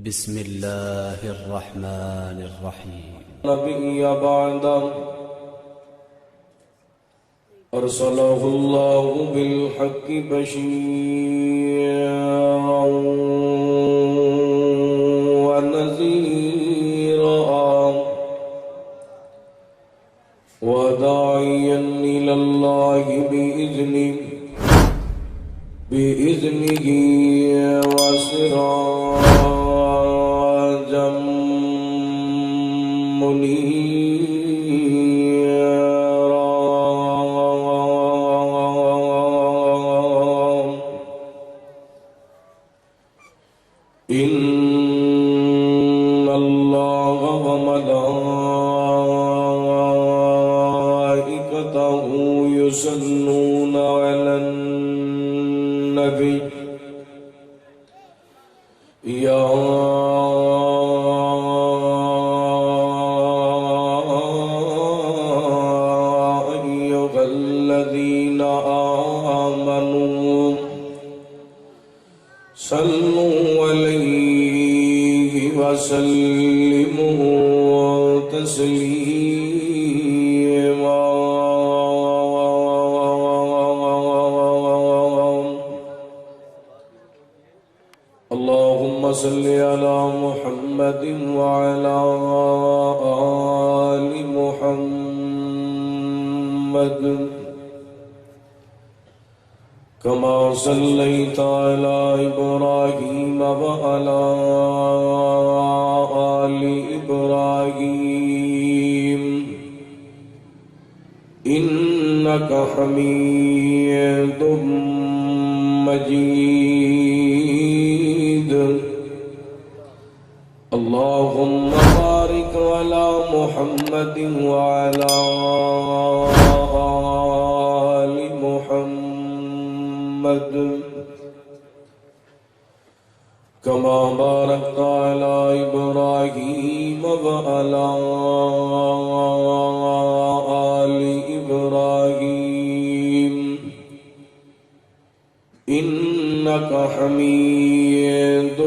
بسم الله الرحمن الرحيم. نبي بعد أرسله الله بالحق بشيرا ونذيرا وداعيا إلى الله بإذنه وسراجا منيرا. إن الله وملائكته يصلون على النبي يا أيها الذين آمنوا صلوا عليه وسلموا تسليما. اللهم صل على محمد وعلى آل محمد كما صليت على إبراهيم وعلى آل إبراهيم إنك حميد مجيد. اللهم بارك على محمد وعلى آل محمد كما باركت على إبراهيم وعلى آل إبراهيم إنك حميد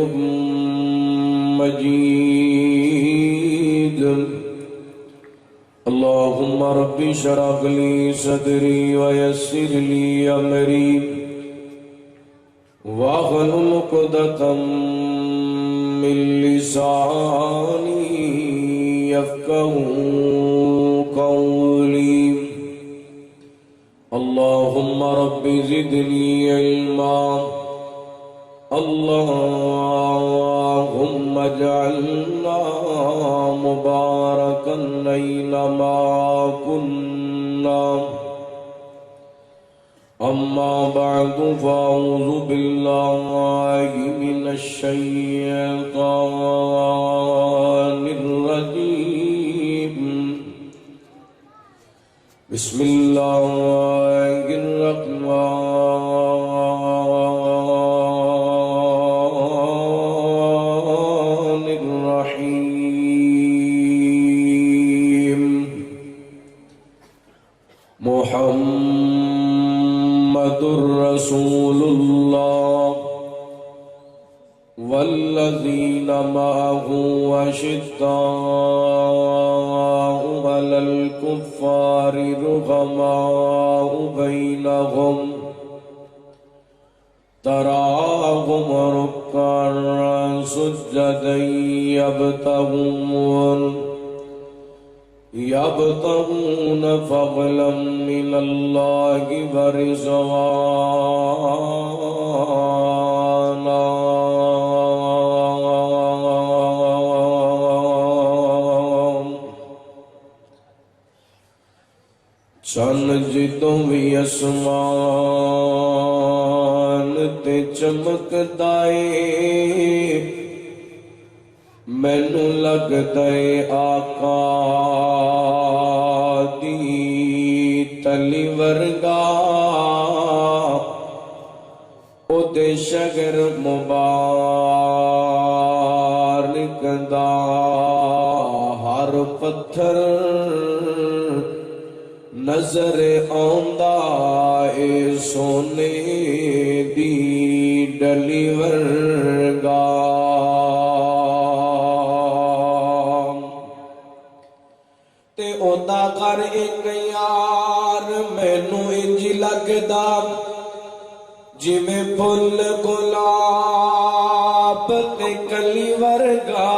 مجيد. اللهم رب اشرح لي صدري ويسر لي أمري واحلل عقدة من لساني يفقهوا قولي. اللهم رب زدني علما. اللهم اجعلنا مباركا أينما كنا. أما بعد فأعوذ بالله من الشيطان الرجيم. بسم الله الرحمن الرحيم. محمد رسول الله والذين معه أشداء على الكفار رحماء بينهم تراهم ركعا سجدا يبتغون فضلا من الله ورضوانا. چن جدوں بھی اسمان تے چمکدا اے مینوں لگدا اے آقا دی تلی ورگا او دے شگر مبارک دا ہر پتھر نظر آندا اے سونے دی ڈلی ورگا. اودا کر ایک یار مینو انج لگدا جی میں پھل گلاب تے کلی ورگا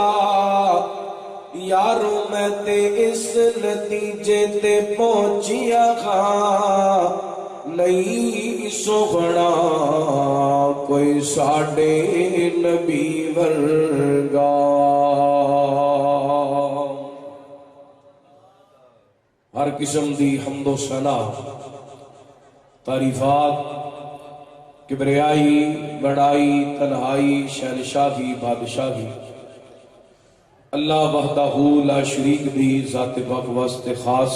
یارو میں تے اس نتیجے تے پہنچیا کھاں نہیں سوگنا کوئی ساڈے نبی ورگا۔ ہر قسم دی حمد و ثنا تعریفات کبریائی بڑائی تنہائی شہنشاہی بادشاہی اللہ وحدہ لا شریک دی ذات پاک واسطے خاص۔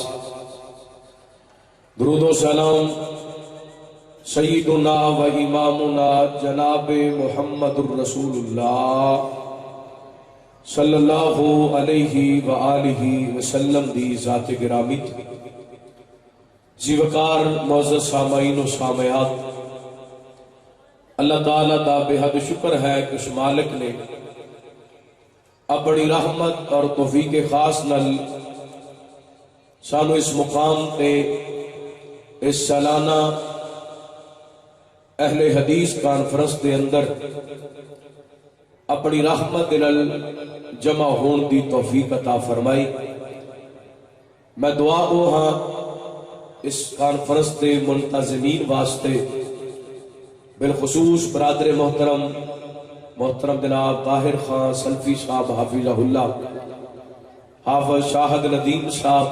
درود و سلام سیدنا و امامنا جناب محمد الرسول اللہ صلی اللہ علیہ وآلہ وسلم دی ذات گرامی زیوکار معزز سامعین و سامعات، اللہ تعالیٰ دا بے حد شکر ہے کہ اس مالک نے اپنی رحمت اور توفیق خاص نل سانو اس مقام تے اس سالانہ اہل حدیث کانفرنس دے اندر اپنی رحمت نل جمع ہون دی توفیق عطا فرمائی۔ میں دعا گو ہاں اس کانفرنس دے منتظمین واسطے، بالخصوص برادر محترم جناب طاہر خان سلفی صاحب حافظہ اللہ، حافظ شاہد ندیم صاحب،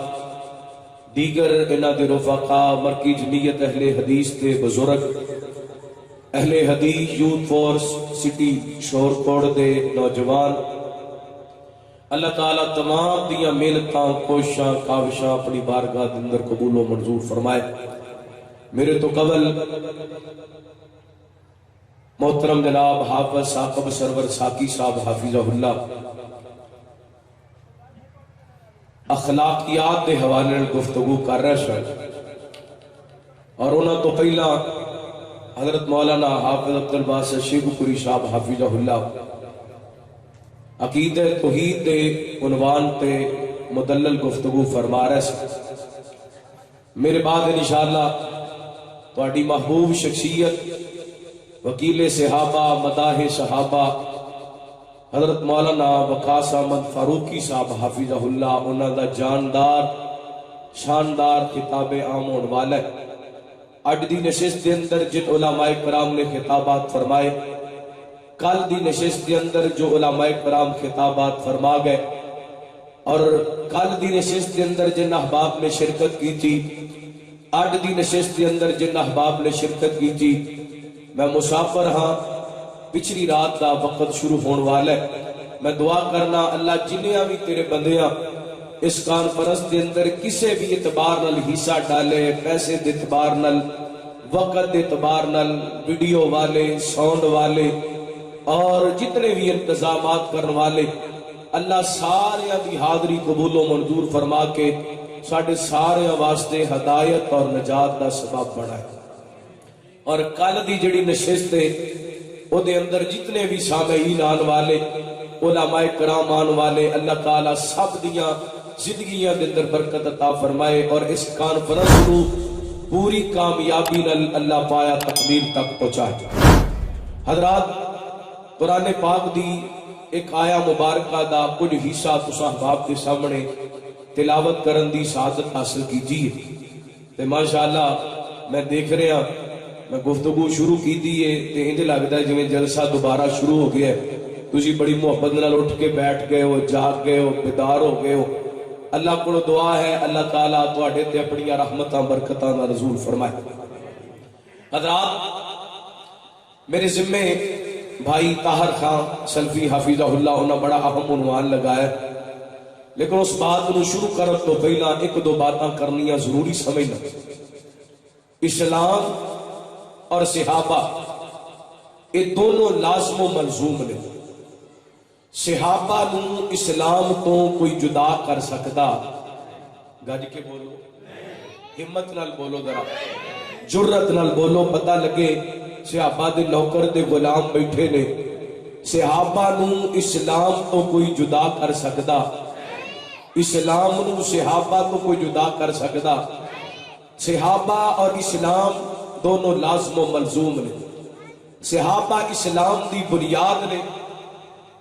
دیگر انہاں دے رفقا، مرکز جمعیت اہل حدیث دے بزرگ، اہل حدیث یوتھ فورس سٹی شور کوڑ دے نوجوان، اللہ تعالیٰ تمام دیاں محنتاں کوششاں کاوشاں اپنی بارگاہ دے اندر قبول و منظور فرمائے۔ میرے تو قبل محترم جناب حافظ ثاقب سرور ساکی صاحب حافظہ اللہ اخلاقیات دے حوالے گفتگو کر رہے سن، اور انہاں تو پہلا حضرت مولانا حافظ عبدالباسط شیخو پوری صاحب حافظہ اللہ عقیدہ توحید دے عنوان تے مدلل گفتگو فرما رہے سن۔ میرے بعد انشاءاللہ تہاڈی محبوب شخصیت وکیل صحابہ مداح صحابہ حضرت مولانا وقاص احمد فاروقی صاحب حافظہ اللہ انہاں دا جاندار شاندار خطاب عام ہونے والا ہے۔ اج دی نشست دے اندر جن علماء کرام نے خطابات فرمائے، کل دی نشست دے اندر جو علماء کرام خطابات فرما گئے، اور کل دی نشست دے اندر جن احباب نے شرکت کی تھی، اج دی نشست دے اندر جن احباب نے شرکت کی تھی، میں مسافر ہاں، پچھلی رات دا وقت شروع ہونے والا ہے۔ میں دعا کرنا اللہ جنیاں بھی تیرے بندیاں اس کانفرنس دے اندر کسے بھی اعتبار نال حصہ ڈالے، پیسے دے اعتبار نال، وقت دے اعتبار نال، ویڈیو والے، ساؤنڈ والے اور جتنے بھی انتظامات کرنے والے، اللہ سارے دی حاضری قبول و منظور فرما کے ساڑھے سارے واسطے ہدایت اور نجات دا سبب بنائے۔ اور کل دی جڑی نشست ہے او دے اندر جتنے بھی سامعین آن والے، علماء کرام آن والے، اللہ تعالیٰ سب دیاں زندگیاں دے اندر برکت عطا فرمائے، اور اس کانفرنس کو پوری کامیابی نال اللہ پایا تکمیل تک پہنچائے۔ حضرات، قرآن پاک دی ایک آیا مبارکہ دا کچھ حصہ تساں احباب کے سامنے تلاوت کرن دی سعادت حاصل کیجیے۔ تے ماشاءاللہ میں دیکھ رہا ہوں، میں گفتگو شروع کی دیئے تے انجھ لگتا ہے جویں جلسہ دوبارہ شروع ہو گیا ہے، تسی بڑی محبت نال اٹھ کے بیٹھ گئے ہو، جاگ گئے ہو، بیدار ہو گئے ہو۔ اللہ کو دعا ہے اللہ تعالیٰ تواڈے تے اپنی رحمتاں برکتاں دا نزول فرمائے۔ حضرات، میرے ذمے بھائی طاہر خان سلفی حافظہ اللہ انہاں بڑا اہم عنوان لگایا، لیکن اس بات کو شروع کرن تو پہلا ایک دو باتاں کرنیاں ضروری سمجھنا۔ اسلام اور صحابہ یہ دونوں لازم و ملزوم نے۔ صحابہ نو اسلام تو کوئی جدا کر سکتا؟ گج کے بولو، ہمت نال بولو، ذرا جرت نال بولو، پتہ لگے صحابہ دے نوکر دے غلام بیٹھے نے۔ صحابہ نو اسلام تو کوئی جدا کر سکتا؟ اسلام نو صحابہ تو کوئی جدا کر سکتا؟ صحابہ اور اسلام دونوں لازم و ملزوم نے. صحابہ اسلام دی بنیاد نے،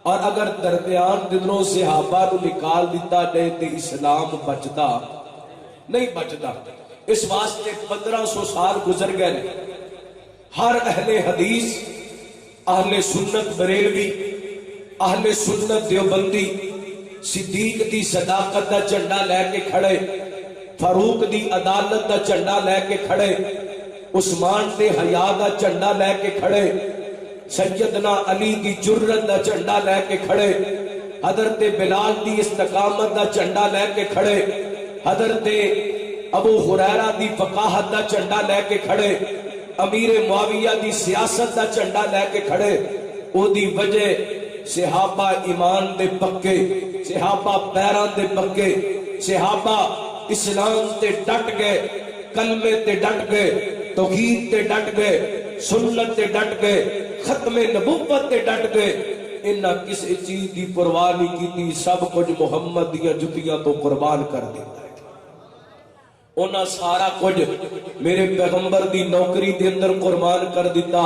اور اگر درمیان دنوں صحابہ نو نکال دیتا جائے تو اسلام بچتا نہیں بچتا. اس واسطے 1500 سال گزر گئے. ہر اہل حدیث، اہل سنت بریلوی، اہل سنت دیوبندی صدیق دی صداقت دا جھنڈا لے کے کھڑے، فاروق دی عدالت دا جھنڈا لے کے کھڑے، عثمان دے حیا دا جھنڈا لے کے کھڑے، سیدنا علی دی جرت دا جھنڈا لے کے کھڑے، حضرت بلال دی استقامت دا جھنڈا لے کے کھڑے، حضرت ابو ہریرہ دی فقاہت دا جھنڈا لے کے کھڑے، امیر معاویہ دی سیاست دا جھنڈا لے کے کھڑے. او دی وجہ صحابہ ایمان دے پکے، صحابہ پیران دے پکے، صحابہ اسلام تے ڈٹ گئے، کلمے تے ڈٹ گئے، توحید تے ڈٹ گئے، سنت تے ڈٹ گئے، ختم نبوت تے ڈٹ گئے. انہاں کسی چیز دی پرواہ نہیں کیتی، سب کچھ محمد دیاں جتیاں تو قربان کر دیتا ہے. انہاں سارا کچھ میرے پیغمبر دی نوکری دے اندر قربان کر دیتا.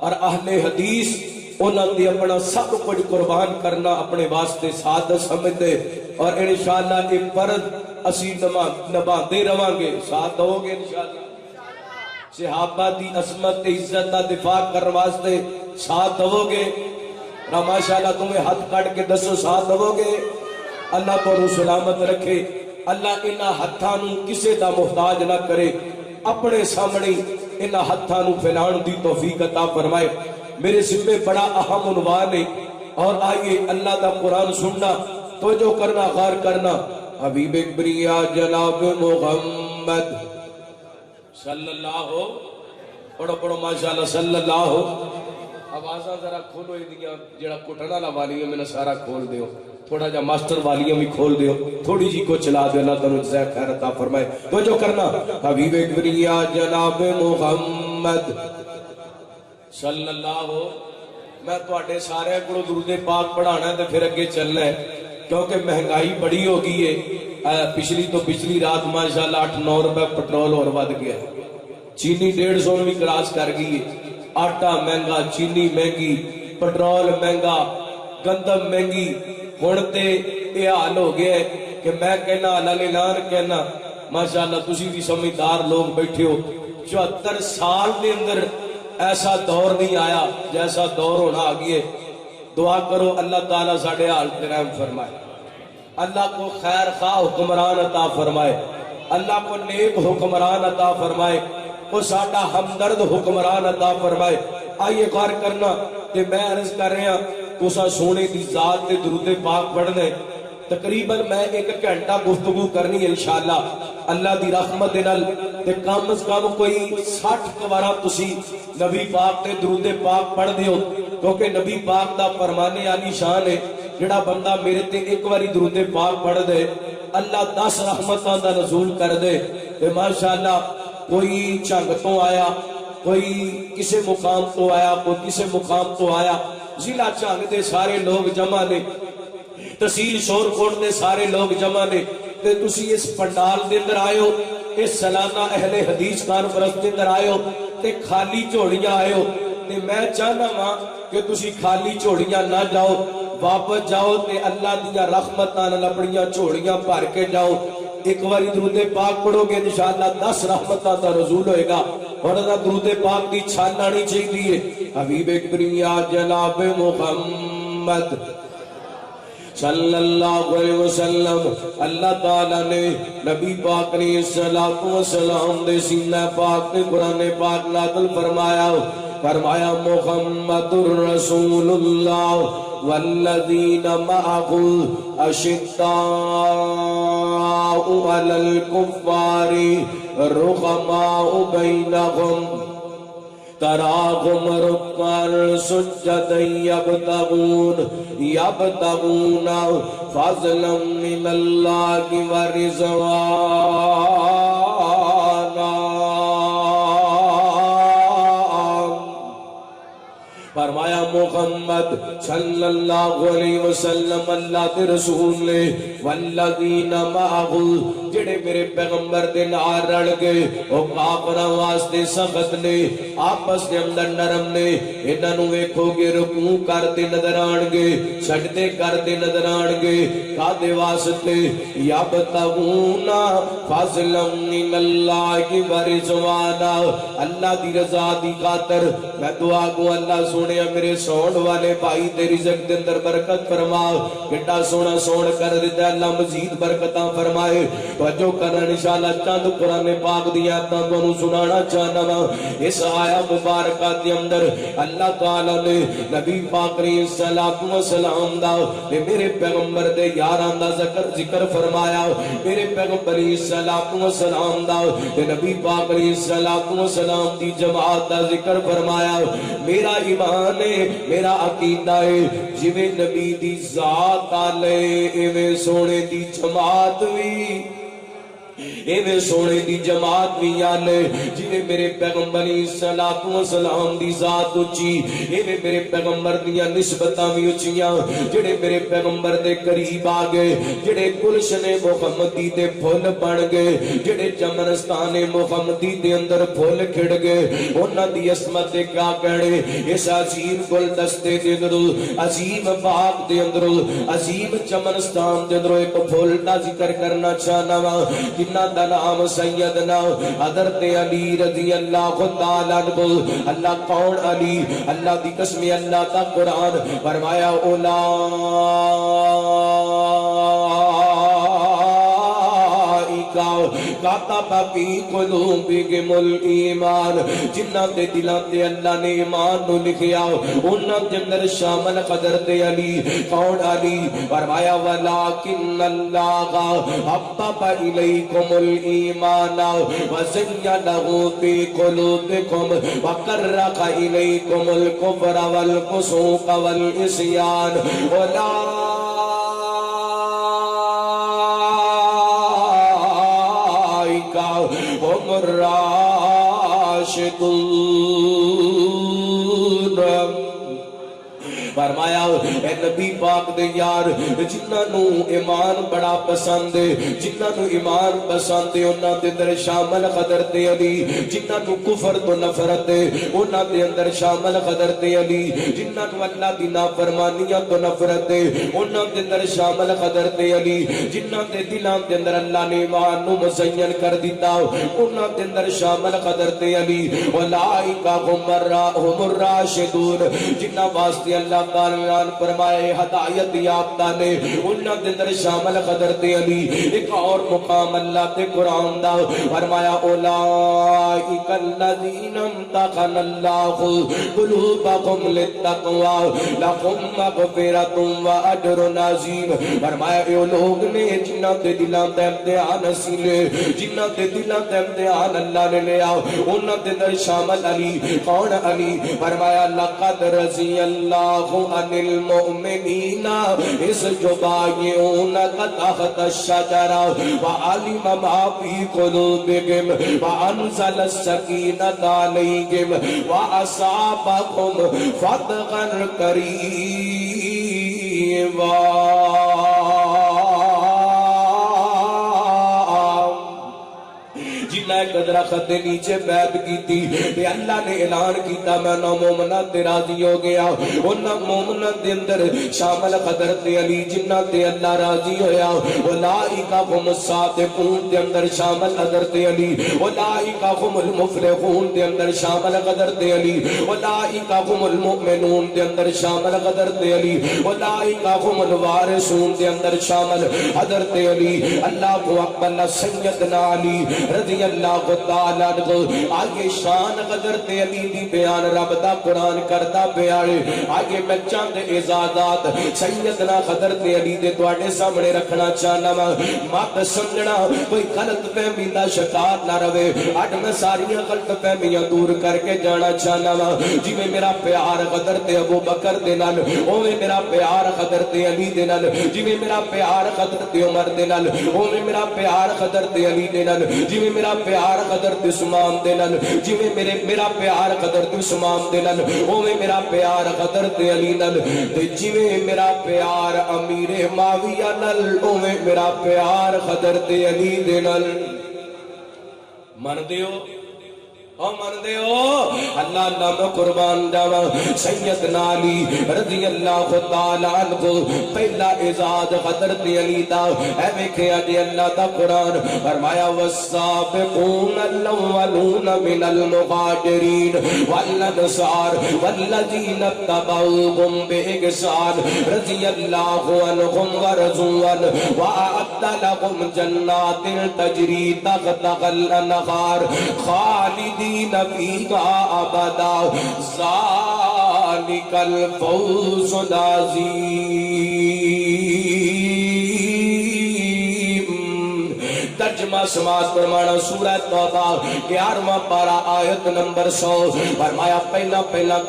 اور اہل حدیث انہاں دے اپنا سب کچھ قربان کرنا اپنے واسطے سعادت سمجھتے. اور انشاءاللہ یہ فرض اسی نبھاتے رہاں گے. ساتھ دو گے انشاءاللہ. صحابہ دی عظمت عزت دا دفاع کرنے واسطے ساتھ دو گے. ماشاءاللہ تمہیں ہاتھ کٹ کے دسو ساتھ دو گے. اللہ تو سلامت رکھے. اللہ انہاں ہتھاں نو کسے دا محتاج نہ کرے. اپنے سامنے انہاں ہتھاں نو پھیلان دی توفیق عطا فرمائے. میرے ذمہ بڑا اہم عنوان ہے. اور آئیے اللہ دا قرآن سننا، توجہ کرنا، غور کرنا. حبیب کبریا جناب محمد صلی اللہ ہو. پڑھو پڑھو ماشاءاللہ صلی اللہ ہو. آوازاں ذرا کھولو یہ جڑا کٹن والا والیوم میں سارا کھول دیو. تھوڑا جا ماسٹر والیوم بھی کھول دیو. تھوڑی جی کو چلا دو. اللہ تعالیٰ جزائے خیر عطا فرمائے. توجہ کرنا. حبیب کبریا جناب محمد صلی اللہ ہو. میں تواڈے سارے کو درود پاک پڑھانا ہے تے پھر اگے چلنا ہے، کیونکہ مہنگائی بڑی ہو گئی ہے. پچھلی تو پچھلی رات ماشاءاللہ 8-9 روپے پٹرول اور ود گیا. چینی 150 بھی کراس کر گئی ہے. آٹا مہنگا، چینی مہنگی، پٹرول مہنگا، گندم مہنگی. ہن تے یہ حال ہو گیا ہے کہ میں کہنا اعلان کہنا ماشاءاللہ تسی بھی سمجھدار لوگ بیٹھے ہو. 74 سال دے اندر ایسا دور نہیں آیا جیسا دور ہونا آگئے. دعا کرو اللہ تعالیٰ ساڑھے حال پہ رحم فرمائے. اللہ کو خیر خواہ حکمران عطا فرمائے. اللہ کو نیک حکمران عطا فرمائے. وہ ساڑھا ہمدرد حکمران عطا فرمائے. آئیے غور کرنا کہ میں عرض کر رہے ہیں تسا سونے دی ذات تے درود پاک پڑھنے. تقریباً میں 1 گھنٹہ گفتگو کرنی انشاءاللہ اللہ دی رحمت نال. تے کم از کم کوئی 60 کوارا تسی نبی پاک تے درود پاک پڑھ دیو، کیونکہ نبی پاک دا فرمانے عالی شان ہے جڑا بندہ میرے تے ایک واری درود پاک پڑھ دے اللہ 10 رحمتاں دا نزول کر دے. تے ماشاءاللہ کوئی چنگ تو آیا، کوئی کسے مقام تو آیا، کوئی کسے مقام تو آیا. ضلع چنگ دے سارے لوگ جمع نے، تحصیل شور کوٹ دے سارے لوگ جمع نے. تے تسی اس پنڈال دے اندر آئے ہو، اس سالانہ اہل حدیث کانفرنس دے اندر آئے ہو تے خالی جھوڑیاں آئے ہو. تے میں چاہنا ہاں کہ تسی خالی جھوڑیاں نہ جاؤ، واپس جاؤ تے اللہ دیا رحمتاں نال اپنیاں جھوڑیاں بھر کے جاؤ. ایک باری درود پاک پڑھو گے انشاءاللہ 10 رحمتاں دا نزول ہوئے گا. اور درود پاک دی چھان آنی چاہیے. حبیب کبریا جناب محمد صلی اللہ علیہ وسلم. اللہ تعالیٰ نے نبی پاک نے صلاۃ و سلام دے سینہ پاک نے قرآن پاک نازل فرمایا محمد الرسول اللہ والذین معه اشداء علی الکفار رحماء بینہم تراہم رکعا سجدا یبتغون فضلا من اللہ ورضوانا. فرمایا محمد صلی اللہ علیہ وسلم اللہ دے رسول نے والذین معہ جڑے میرے پیغمبر دے نال رل گئے او کافراں واسطے سخت نے آپس دے اندر نرم نے انہاں نوں ویکھو گے رکوع کرتے نظر آن گے سجدے کرتے نظر آن گے کادے واسطے یابتغون فضلا من اللہ ورضوانا اللہ دی رضا دی خاطر میں دعا کو اللہ سونے میرے سون والے بھائی تے رزق دے اندر برکت فرما کڈا سونا سون کر دیتا اللہ مزید برکتاں فرمائے توجہ کرن انشاءاللہ چند قرآن پاک دی آیتاں تانوں سنانا چاہنا وا اس آیا مبارکہ دے اندر اللہ تعالی نے نبی پاک علیہ الصلوۃ والسلام دا تے میرے پیغمبر دے یاراں دا ذکر فرمایا میرے پیغمبر علیہ الصلوۃ والسلام دا تے نبی پاک علیہ الصلوۃ والسلام دی جماعت دا ذکر فرمایا میرا ایمان ہے میرا عقیدہ ہے جویں نبی دی ذات آلے ایویں سونے دی جماعت وی ایویں سونے دی جماعت بھی آلے جنہیں میرے پیغمبر علیہ الصلوۃ والسلام دی ذات اچھی ایویں میرے پیغمبر دیاں نسبتاں بھی اچھیاں جڑے میرے پیغمبر دے قریب آ گئے جڑے گلشن محمدی دے پھول بن گئے جڑے چمنستان محمدی دے اندر پھول کھڑ گئے انہاں دی عصمت تے کیا کہنے اس عظیم گلدستے دے اندر عظیم باغ دے اندر عظیم چمنستان دے اندر ایک پھول دا ذکر کرنا چاہنا وا جنہ دا نام سیدنا حضرت علی رضی اللہ تعالی عنہ اللہ کون علی اللہ دی قسم اللہ دا قرآن فرمایا کاتب فی قلوبہم الایمان جنہاں دے دلاں تے اللہ نے ایمان نو لکھیا انہاں دے اندر شامل حضرت علی کون علی فرمایا ولکن اللہ حبب الیکم الایمان وزینہ فی قلوبکم وکرہ الیکم الکفر والفسوق والعصیان هم الراشدون فرمایا اے نبی پاک دے یار جنہاں نو ایمان بڑا پسند ہے جنہاں نو ایمان پسند ہے انہاں دے اندر شامل حضرت علی جنہاں نو کفر تو نفرت ہے انہاں دے اندر شامل حضرت علی جنہاں نو اللہ دی نافرمانیاں تو نفرت ہے انہاں دے اندر شامل حضرت علی جنہاں دے دلاں دے اندر اللہ نے ایمان نو مزین کر دیتا انہاں دے اندر شامل حضرت علی اولئک هم الراشدون جنہاں واسطے اللہ تعالیٰ فرمائے ہدایت یافتہ نے انہاں دے اندر شامل حضرت علی ایک اور مقام اللہ تے قرآن دا فرمایا اولئک الذین امتحن اللہ قلوبہم للتقوی لہم مغفرۃ واجر عظیم فرمایا اے لوگ نے جنہاں دے دلاں تے امتحان حاصل جنہاں دے دلاں تے امتحان اللہ نے لیا انہاں دے اندر شامل علی کون علی فرمایا لقد رضی اللہ عن المؤمنین اس جو بایعونک تحت الشجرہ وعلم ما فی قلوبہم وانزل السکینۃ علیہم واصابہم فتحا قریبا درخت نیچے بیعت کی تھی کہ اللہ نے اعلان کیتا میں نہ مومنات تے راضی ہو گیا انہاں مومنات دے اندر شامل حضرت علی جنہ تے اللہ راضی ہویا اولئک هم الصادقون دے اندر شامل حضرت علی اولئک هم المفلحون دے اندر شامل حضرت علی اولئک هم المؤمنون دے اندر شامل حضرت علی اولئک هم الوارثون دے اندر شامل حضرت علی اللہ اکبر سیدنا علی رضی اللہ تعالیٰ عنہ آگے شان حضرت علی دی بیان رب دا قرآن کرتا بیان آگے میں چند اعزازات سیدنا حضرت علی دے تواڈے سامنے رکھنا چاہنا مات سمجھنا کوئی غلط فہمی دا شکار نہ رہے اج میں ساری غلط فہمیاں دور کر کے جانا چاہنا جویں میرا پیار حضرت ابو بکر دے نال اوویں میرا پیار حضرت علی دے نال جویں میرا پیار حضرت عمر دے نال اوویں میرا پیار حضرت علی دے نال جویں میرا پیار حضرت عثمان دے نال جویں میرا پیار حضرت عثمان دے نال اوویں میرا پیار حضرت علی نال تے جویں میرا پیار امیر معاویہ نال اوویں میرا پیار حضرت علی دے نال من دیو او من دیو اللہ نام قربان جاوا سیدنا علی رضی اللہ تعالی عنہ پہلا اعزاز حضرت علی دا اے ویکھیا جی اللہ دا قرآن فرمایا والسابقون الاولون من المہاجرین والانصار والذین اتبعوهم باحسان رضی اللہ عنہم ورضوا عنہ واعد لهم جنات تجری تحتها الانہار خالدین فیہا ابدا ذالک الفوز العظیم۔ ترجمہ سماعت فرمانا سورہ توبہ 11واں پارہ آیت نمبر 100 فرمایا پہلا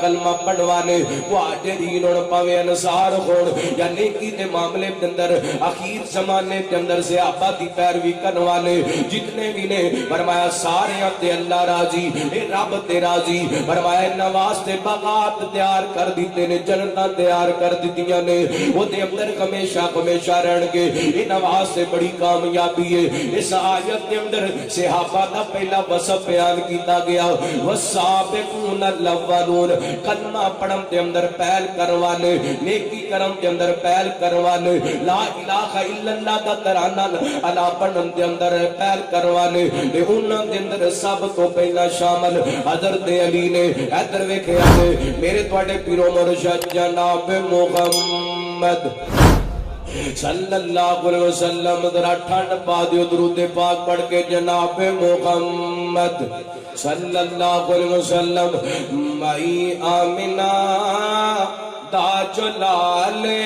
کلمہ پڑھوانے مہاجرین اور پاوے انصار ہون یا نیکی دے معاملے کے اندر اخیر زمانے کے اندر صحابہ دی پیروی کرنے والے جتنے بھی نے فرمایا سارے تے اللہ راضی اے رب تے راضی فرمایا نواستے باغات تیار کر دیتے نے جنتاں تیار کر دتیاں نے وہ دے اندر ہمیشہ رہن گے اے نواز سے بڑی کامیابی ہے۔ اس آیت کے اندر صحابہ دا پہلا وصف بیان کیتا گیا والسابقون الاولون کلمہ پڑھن کے اندر پہل کروانے نیکی کرم کے اندر پہل کروانے لا الہ الا اللہ دا ترانہ الا پڑھن کے اندر پہل کروانے تے انہاں دے اندر سب تو پہلا شامل حضرت علی نے ادھر ویکھیا میرے تواڈے پیرو مرشد جناب محمد صلی اللہ علیہ وسلم ذرا ٹھنڈ پا دیو درود پاک پڑھ کے جناب محمد صلی اللہ علیہ وسلم مائی آمنہ دا جلالے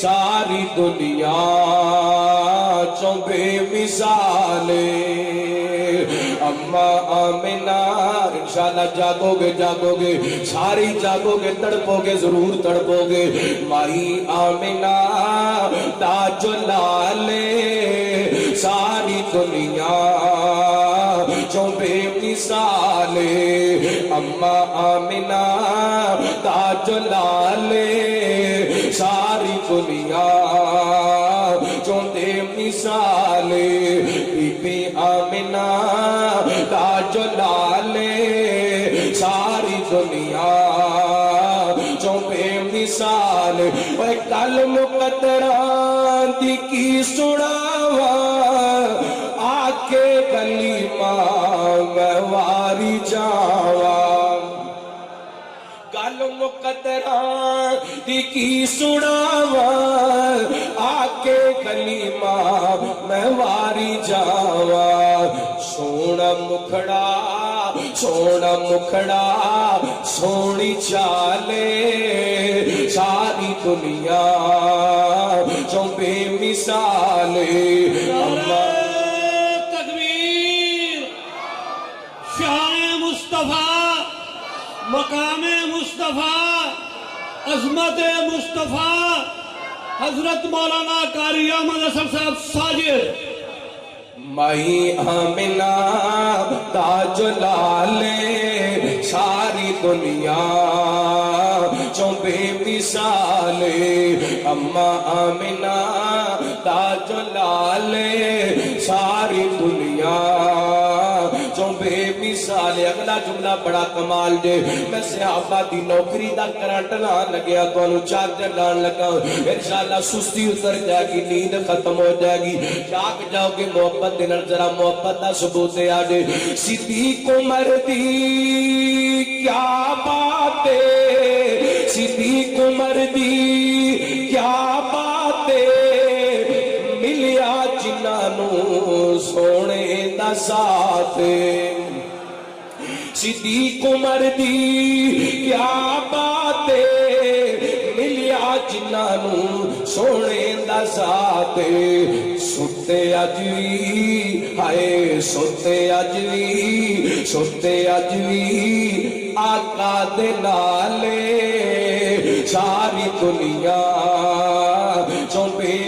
ساری دنیا چوں بے مثالے اما آمنہ انشاءاللہ جاگو گے ساری جاگو گے تڑپو گے ضرور تڑپو گے مائی آمنہ دا جلالے ساری دنیا چوں بے مثالے اما آمنہ دا جلالے ساری دنیا چوں بے مثالے بی بی آمنہ دا جلالے ساری دنیا چوں بے مثال اوے کل مقدران دی کی سڑاوا آکے کلمہ میں واری جاوا کل مقدران دی کی سڑاوا آکے کلمہ میں واری جاوا سونا مکھڑا سونی چالے ساری دنیا چوں بے مثالے تکبیر شان مصطفیٰ مقام مصطفیٰ عظمت مصطفیٰ حضرت مولانا قاری احمد اسد صاحب ساجد مائی آمنہ دا جلالے ساری دنیا چوں بے مثالے اما آمنہ دا جلالے ساری دنیا چوں بے مثالے۔ اگلا جملہ بڑا کمال دے میں صحابہ دی نوکری دا کرنٹ لان لگیا تو انہوں چارجر لان لگا انشاءاللہ سستی اتر جائے گی نیند ختم ہو جائے گی جاگ جاؤ گے محبت دنر ذرا محبت دا ثبوت آجے صدیق عمر دی کیا باتیں صدیق عمر دی کیا باتیں ملیا جنہوں سونے دا ساتھ صدیق عمر دی کیا باتیں ملیا جنہوں سونے دا ساتھ ستے اجوی ہائے ستے اجوی آقا دے نالے ساری دنیا چوں بے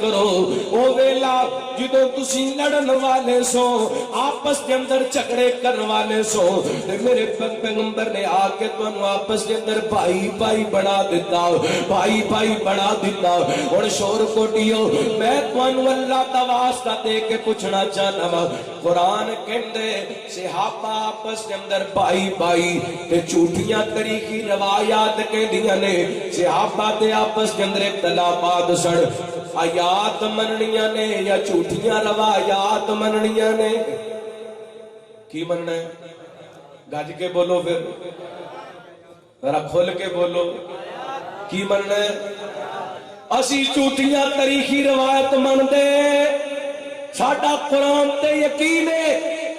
کرو او ویلا جدوں تسی لڑن والے سو آپس کے اندر جھگڑے کرن والے سو تے میرے پیغمبر نے آ کے تانوں آپس کے اندر بھائی بھائی بنا دیتا بھائی بھائی بنا دیتا ہن شور کوٹیو میں تانوں اللہ دا واسطہ دے کے پوچھنا چاہنا وا قرآن کہندے صحابہ آپس کے اندر بھائی بھائی تے جھوٹیاں تاریخی روایات کہندیاں نے صحابہ تے آپس کے اندر اختلافات سن آیات مننیاں نے یا جھوٹیاں روایات مننیاں نے کی مننا ہے گج کے بولو پھر ذرا کھل کے بولو کی مننا ہے اسی جھوٹیاں تاریخی روایت مندے ساڈا قرآن تے یقین ہے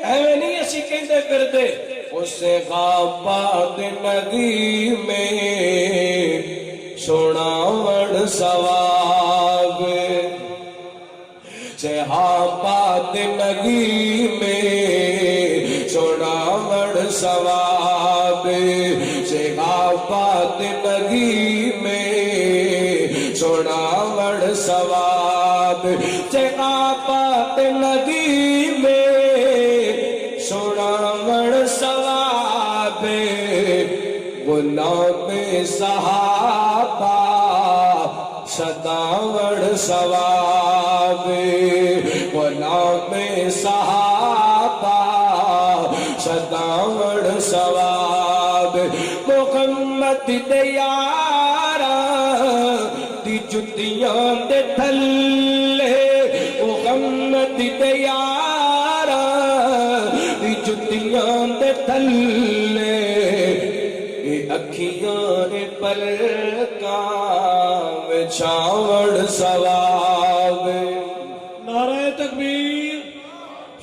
ایویں نہیں اسی کہندے پھردے اسے غابات نگی میں سناون ثواب صحابات نگی میں سناون ثواب صحابات نگی میں سناون ثواب صحابات نگی میں سناون ثواب غلام صحابہ صداون ثواب غلام صحابہ صداون ثواب محمد دے یارا دی جتیاں دے تھلے محمد دے یارا دی جتیاں دے تھلے اکھیاں پلکاں وچھاوڑ ثواب نعرہ تکبیر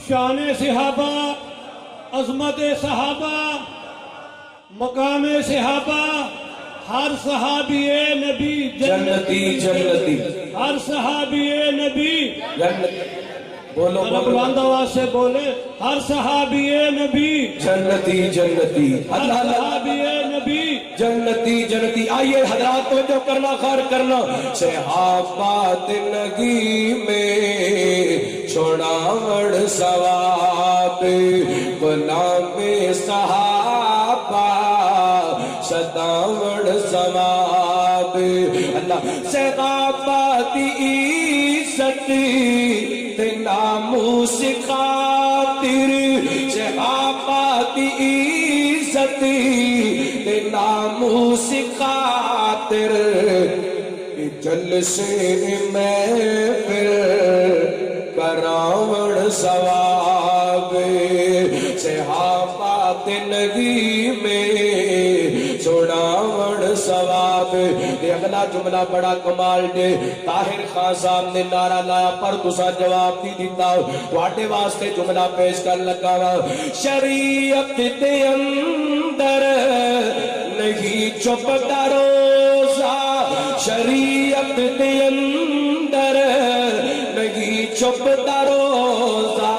شان صحابہ عظمت صحابہ مقام صحابہ ہر صحابی نبی جنتی جنتی ہر صحابی نبی جنتی بولو بلند آواز سے بولے ہر صحابی نبی جنتی جنتی ہر اللہ اللہ صحابی نبی جنتی جنتی آئیے حضرات تو جو کرنا خیر کرنا صحابات نگی میں چھوڑاوڑ ثواب غلام صحابہ صداوڑ ثواب اللہ صحابات عزت تے ناموس خاطر صحابات عزت تے ناموس خاطر جلسے میں پھر کراوڑ ثواب صحابات نبی میں چھوڑاوڑ ثواب یہ اگلا جملہ بڑا کمال دے طاہر خان صاحب نے نعرہ لایا پر تسا جواب دی دیتا واٹے واسطے جملہ پیش کر لگا شریعت دے اندر نہیں چھپتا روزہ شریعت دے اندر نہیں چھپتا روزہ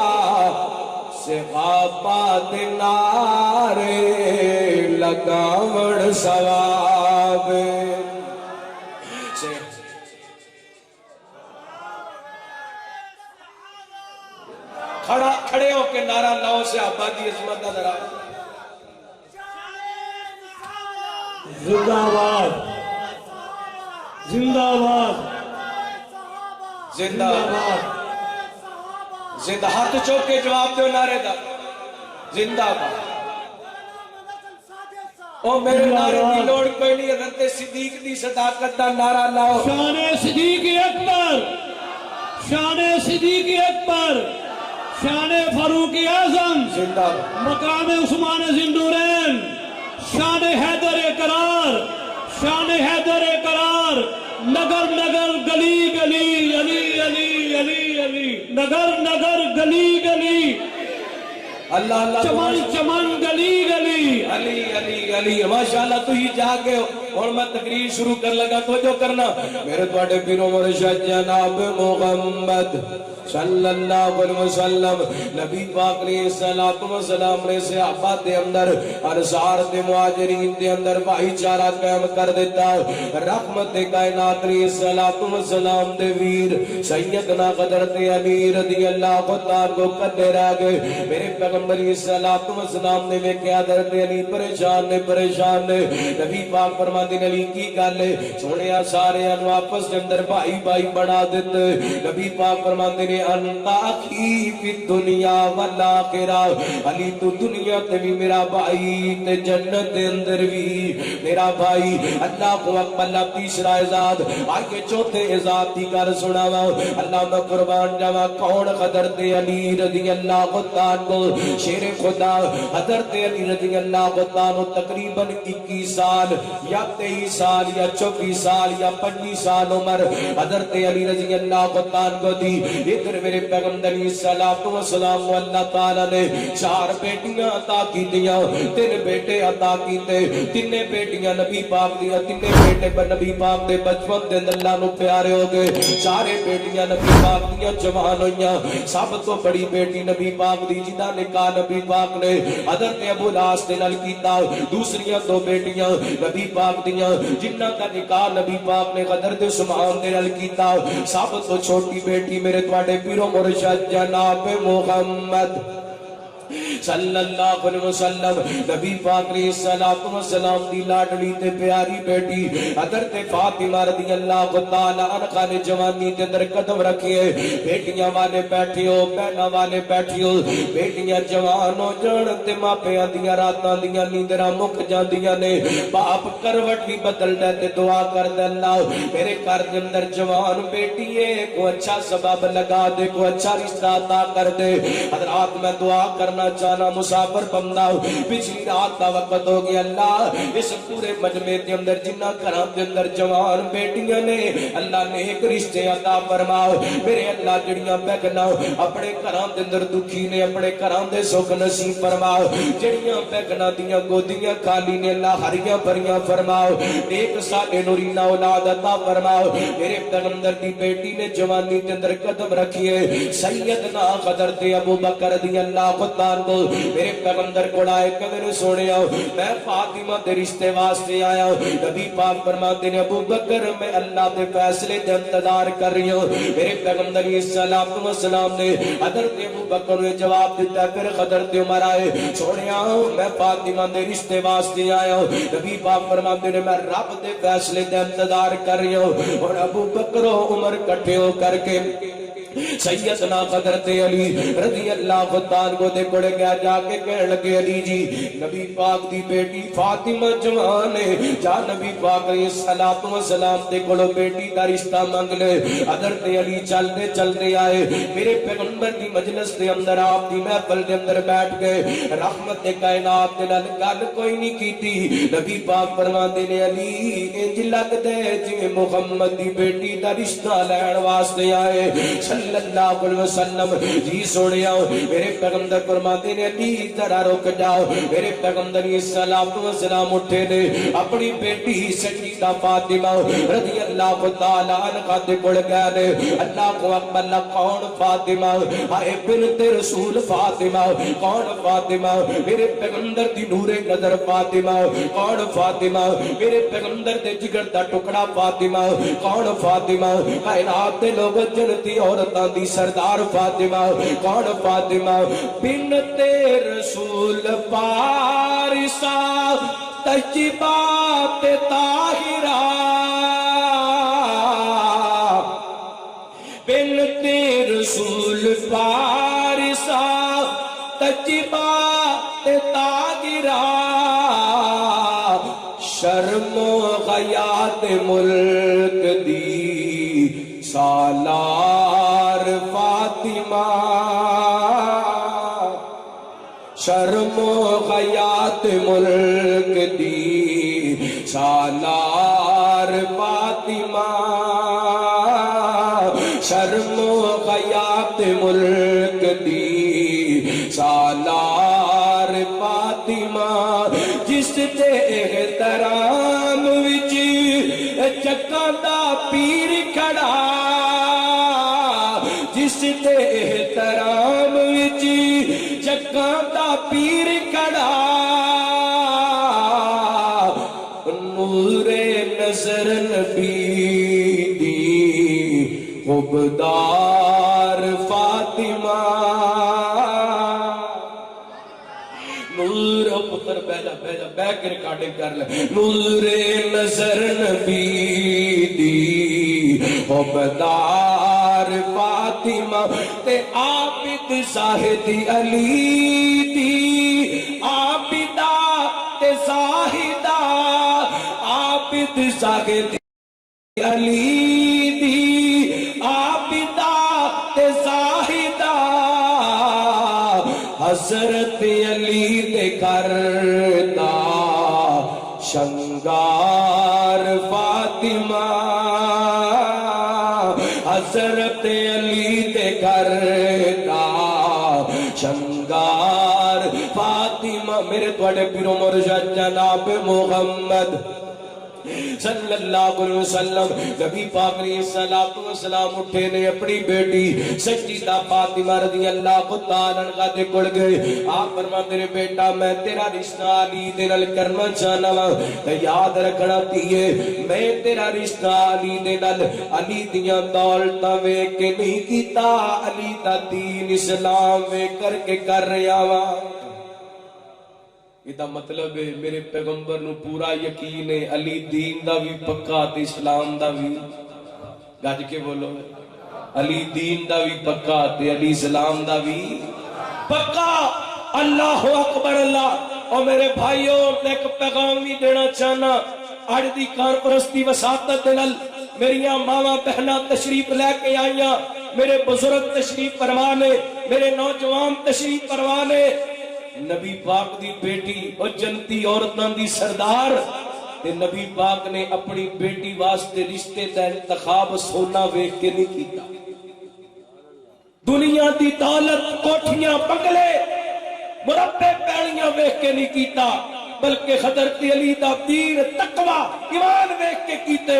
صحابات نعرے لگاوڑ ثواب کھڑے ہو کے نعرہ لاؤ صحابہ دی عظمت کا ذرا زندہ آباد زندہ آباد زندہ آباد زندہ ہاتھ چوک کے جواب دو نعرے دا زندہ آباد او میرے نعرے دی لوڑ کوئی نہیں حضرت صدیق دی صداقت دا نعرہ لاؤ شان صدیق اکبر شان صدیق اکبر شان فاروق اعظم زندہ آباد مقام عثمان ذوالنورین شان حیدر قرار شان حیدر قرار نگر نگر گلی گلی علی علی علی علی نگر نگر گلی گلی اللہ اللہ چمن چمن گلی گلی علی علی علی ماشاءاللہ تو ہی جا گئے ہو اور میں تقریر شروع کر لگا توجہ کرنا میرے تواڈے پیرو مرشد جناب محمد صلی اللہ علیہ وسلم نبی پاک علیہ الصلوۃ والسلام نے صحابہ دے اندر انصار تے مہاجرین دے اندر بھائی چارہ قائم کر دیتا رحمت کائنات علیہ الصلوۃ والسلام دے ویر سیدنا حضرت علی رضی اللہ تعالی کو کدے رہ گئے میرے پیغمبر علیہ الصلوۃ والسلام نے ویکھیا حضرت علی پریشان نے نبی پاک فرماندے نے علی کی گل ہے سونیا سارے انو آپس دے اندر بھائی بھائی بنا دتے نبی پاک فرماندے نے انتا اخی فی الدنیا والآخرہ علی تو دنیا تے بھی میرا بھائی تے جنت دے اندر بھی میرا بھائی اللہ اکبر تیسرا اعزاز آگے چوتھے اعزاز دی گل سناواں اللہ میں قربان جاواں کون حضرت علی رضی اللہ تعالی کو شیر خدا حضرت علی رضی اللہ تعالی تقریباً 21 سال یا 23 سال یا 24 سال یا 25 سال عمر حضرت علی رضی اللہ تعالی کو دی ادھر میرے پیغمبر علیہ الصلوۃ والسلام اللہ تعالی نے 4 بیٹیاں عطا کیتیاں 3 بیٹے عطا کیتے 3 بیٹیاں نبی پاک دی 3 بیٹے پر نبی پاک دے بچپن دے اللہ نو پیارے ہو گئے سارے بیٹیاں نبی پاک دیاں جوان ہوئیاں سب تو بڑی بیٹی نبی پاک دی جدا نکاح نبی پاک نے حضرت ابو لاس دے نال کیتا دوسریاں 2 بیٹیاں نبی پاک دیاں جنہاں دا نکاح نبی پاک نے حضرت عثمان دے نال کیتا سب تو چھوٹی بیٹی میرے تواڈے پیرو مرشد جناب محمد صلی اللہ علیہ وسلم نبی پاک علیہ الصلوۃ والسلام دی لاڈلی تے پیاری بیٹی حضرت فاطمہ رضی اللہ تعالی عنہا نے جوانی دے اندر قدم رکھے بیٹیاں والے بیٹھے ہو بہناں والے بیٹھے ہو بیٹیاں جوان ہو جان تے ماپیاں دیاں راتاں دیاں نیندراں مک جاندیاں نے باپ کروٹ بھی بدل دے تے دعا کر دے اللہ میرے گھر دے اندر جوان بیٹی ہے کو اچھا سبب لگا دے کو اچھا رشتہ عطا کر دے حضرات میں دعا کرنا چاہنا مسافر بندہ پچھلی رات کا وقت ہو گیا اللہ اس پورے مجمع کے اندر جنہ گھراں دے اندر جوان بیٹیاں نے اللہ نے ایک رشتے عطا فرماؤ میرے اللہ جڑیاں بیگنا اپنے گھراں دے اندر دکھی نے اپنے گھراں دے سکھ نصیب فرماؤ جڑیاں بیگنا دیاں گودیاں خالی نے اللہ ہریاں بھریاں فرماؤ ایک سالے نورینہ اولاد عطا فرماؤ میرے پیغمبر دی بیٹی نے جوانی دے اندر قدم رکھی ہے سیدنا حضرت ابو بکر رضی اللہ تعالی کو میرے پیغمبر کو آئے کہ میرے سونے میں فاطمہ دے رشتے واسطے آیا نبی پاک فرماتے ہیں ابو بکر میں اللہ دے فیصلے دے انتظار کر رہی ہوں میرے پیغمبر علیہ الصلوۃ والسلام نے حضرت ابو بکر نے جواب دیتا پھر حضرت عمر آئے سونے میں فاطمہ دے رشتے واسطے آیا نبی پاک فرماتے ہیں میں رب دے فیصلے دے انتظار کر رہی ہوں اور ابو بکر و عمر کٹھے ہو کر کے سیدنا حضرت علی رضی اللہ تعالی کو دے کوڑے گیا جا کے کہنے لگے علی جی نبی پاک دی بیٹی فاطمہ جوان ہے جا نبی پاک علیہ الصلوۃ والسلام دے کولو بیٹی دا رشتہ مانگ لے حضرت علی چلتے آئے میرے پیغمبر دی مجلس دے اندر آپ دی محفل دے اندر بیٹھ گئے رحمت کائنات دے نال گل کوئی نہیں کیتی نبی پاک فرماندے نے علی انج لگدے جویں محمد دی بیٹی دا رشتہ لین واسطے آئے صلی اللہ علیہ وسلم جی سوڑیا میرے پیغمبر فرماتے نے علی ذرا رک جاؤ میرے پیغمبر علیہ الصلوۃ والسلام اٹھے نے اپنی بیٹی سیدہ فاطمہ رضی اللہ تعالی عنہا دے کول گئے نے اللہ کو اکبر کون فاطمہ اے بنت رسول فاطمہ کون فاطمہ میرے پیغمبر دی نور نظر فاطمہ کون فاطمہ میرے پیغمبر دے جگر دا ٹکڑا فاطمہ کون فاطمہ کائنات دے لوگ جنتی عورتاں دی سردار فاطمہ کون فاطمہ بنت رسول پارسا طیبہ طاہرہ بنت رسول پارسا طیبہ طاہرہ شرم و غیات ملک دی سالار فاطمہ شرم و غیات ملک دی سالار فاطمہ شرم و غیات ملک دی سالار فاطمہ جس دے احترام وچ جگاں دا پیر کھڑا جس دے احترام وچ جگاں دا پیر کھڑا نور نظر نبی دی خبدار فاطمہ نور پتر بیجا بہ کے ریکارڈنگ کر لے نور نظر نبی دی خبدار فاطمہ تے عابد زاہد علی دی عابدہ تے زاہدہ عابد زاہد علی دی عابدہ تے زاہدہ حضرت علی دے گھر دا شنگار فاطمہ حضرت علی دے گھر دا شنگار فاطمہ میرے توڑے پیرو مرشد جناب محمد صلی اللہ علیہ وسلم نبی پاک علیہ السلام اٹھے نے اپنی بیٹی سیدہ فاطمہ رضی اللہ تعالیٰ عنہا دے کڑ گئے آپ فرما میرے بیٹا میں تیرا رشتہ علی دے نال کرنا چاہنا وا تے یاد رکھنا تیے میں تیرا رشتہ علی دے نال علی دیاں دولتاں ویکھ کے نہیں کیتا علی دا دین اسلام ویکھ کر کے کر رہا وا یہ مطلب ہے میرے پیغمبر نو پورا یقین ہے علی دین دا بھی پکا تے اسلام دا بھی گج کے بولو علی دین دا بھی پکا تے علی اسلام دا بھی پکا اللہ اکبر اللہ اور میرے بھائیوں ایک پیغام بھی دینا چاہنا اج دی کارپرستی وساطت نال میریاں ماواں بہناں تشریف لے کے آئیاں میرے بزرگ تشریف فرمانے میرے نوجوان تشریف فرمانے نبی پاک دی بیٹی اور جنتی عورتاں دی سردار تے نبی پاک نے اپنی بیٹی واسطے رشتے دا انتخاب سونا ویکھ کے نہیں کیتا دنیا دی دولت کوٹھیاں بنگلے مربع پیڑیاں ویکھ کے نہیں کیتا بلکہ حضرت علی دا دین تقوی ایمان ویکھ کے کیتے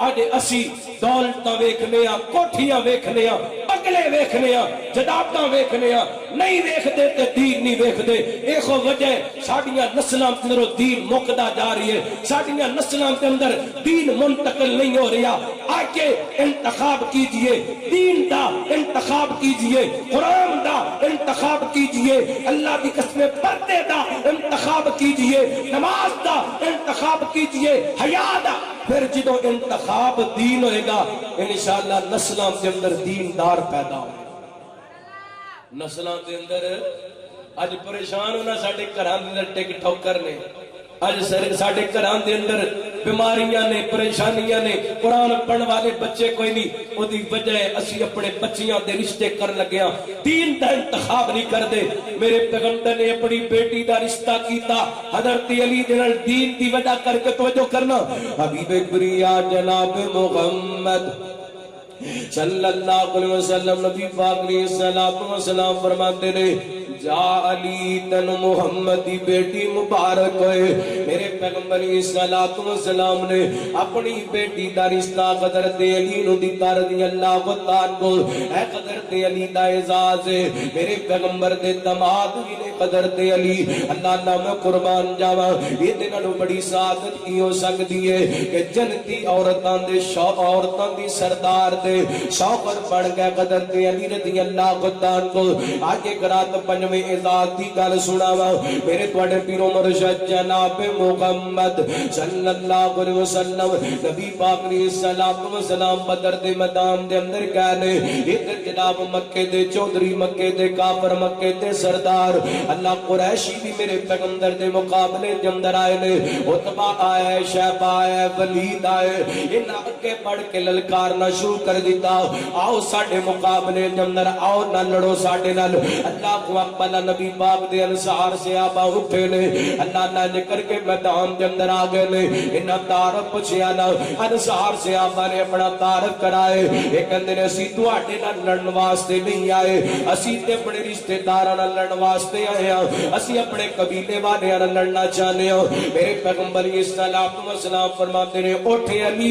اج اسی دولتاں ویکھنے آ کوٹھیاں ویکھنے آ بنگلے ویکھنے آ جداداں ویکھنے آ نہیں ویکھدے تے دین نہیں ویکھدے ایہو وجہ ساڈیاں نسلاں دے اندر دین مکدا جا رہی ہے ساڈیاں نسلاں دے اندر دین منتقل نہیں ہو رہا آگے انتخاب کیجئے دین دا انتخاب کیجئے قرآن دا انتخاب کیجئے اللہ دی قسم پردے دا انتخاب کیجئے نماز دا انتخاب کیجئے حیا دا پھر جدو انتخاب دین ہوئے گا انشاءاللہ نسلوں کے اندر دیندار پیدا ہوئے نسلوں کے اندر آج پریشان ہونا ساڑھے گھران دے اندر ٹک ٹھوکر نے آج ساڑھے گھران دے اندر بیماریاں نے پریشانیاں نے قرآن پڑھن والے بچے کوئی نہیں وہ دی وجہ ہے اسی اپنے بچیاں دے رشتے کر لگیا دین دا انتخاب نہیں کر دے میرے پیغمبر نے اپنی بیٹی دا رشتہ کیتا حضرت علی دے نال دین دی وجہ کر کے توجہ کرنا حبیب بریا جناب محمد صلی اللہ علیہ وسلم نبی پاک علیہ السلام فرماتے نے جا علی تن محمد دی بیٹی مبارک ہوئے میرے پیغمبر علیہ السلام نے اپنی بیٹی دا رشتہ حضرت علی نو دیتا رضی اللہ تعالیٰ کو اے حضرت علی دا اعزاز ہے میرے پیغمبر دے داماد بھی نے حضرت علی اللہ نام قربان جاواں یہ تے نالوں بڑی سعادت کی ہو سکتی ہے کہ جنتی عورتاں دے عورتاں دی سردار دے شوہر بن گئے حضرت علی رضی اللہ تعالیٰ کو آگے کرات پنج میں اعزاز دی گل سناواں میرے تواڈے پیرو مرشد جناب محمد صلی اللہ علیہ وسلم نبی پاک علیہ السلام بدر دے میدان دے اندر گئے نے ادھر جناب مکے دے چودھری مکے دے کافر مکے دے سردار اللہ قریشی بھی میرے پیغمبر دے مقابلے دے اندر آئے نے عتبہ آئے شیبہ آئے ولید آئے انہاں اگے بڑھ کے للکارنا شروع کر دیتا آؤ ساڈے مقابلے دے اندر آؤ نہ لڑو ساڈے نال اللہ کو پہلا نبی پاک دے انصار صحابہ اٹھے نے اللہ نہ کر کے میدان دے اندر آ گئے نے انہاں تعارف پوچھیا نا انصار صحابہ نے اپنا تعارف کرائے یہ کہندے نے اسی تواڈے نال لڑن واسطے نہیں آئے اسی تے اپنے رشتہ داراں نال لڑن واسطے آئے ہاں اسی اپنے قبیلے والے نال لڑنا چاہنے ہاں میرے پیغمبر علیہ الصلوۃ والسلام فرماتے نے اٹھ علی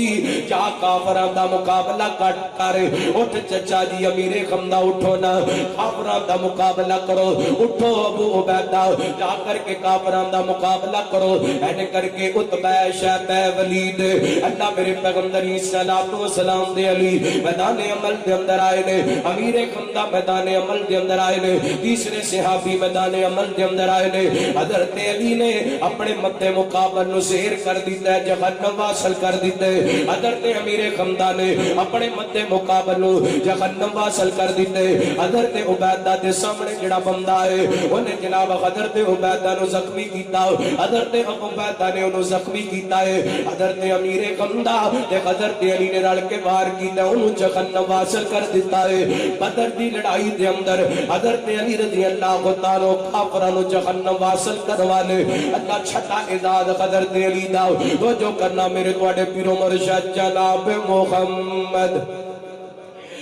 جا کافراں دا مقابلہ کر اٹھ چچا جی امیر خمدہ اٹھو نا کافراں دا مقابلہ کرو اٹھو ابو عبیدہ جا کر کے کافراں دا مقابلہ کرو اینے کر کے عتبہ شیبہ ولید اللہ میرے پیغمبر علیہ الصلوۃ والسلام دے علی میدان عمل دے اندر آئے نے امیر خمدہ میدان عمل دے اندر آئے نے تیسرے صحابی میدان عمل دے اندر آئے نے حضرت علی نے اپنے مد مقابل نو زہر کر دیتا ہے جہنم واصل کر دیتا ہے حضرت امیر خمدہ نے اپنے مد مقابل نو جہنم واصل کر دیتا ہے حضرت عبیدہ دے سامنے جڑا بندہ ہے انہیں جناب حضرت عبیدہ نو زخمی کیتا حضرت عبیدہ نے انہوں زخمی کیتا ہے حضرت امیر خمدہ تے حضرت علی نے رل کے وار کیتا انہوں جہنم واصل کر دیتا ہے بدر دی لڑائی دے اندر حضرت علی رضی اللہ تعالی کافراں نو جہنم واصل کروا لے اللہ چھٹا اعزاز حضرت علی دا وہ جو کرنا میرے تواڈے پیرو مرشد جناب محمد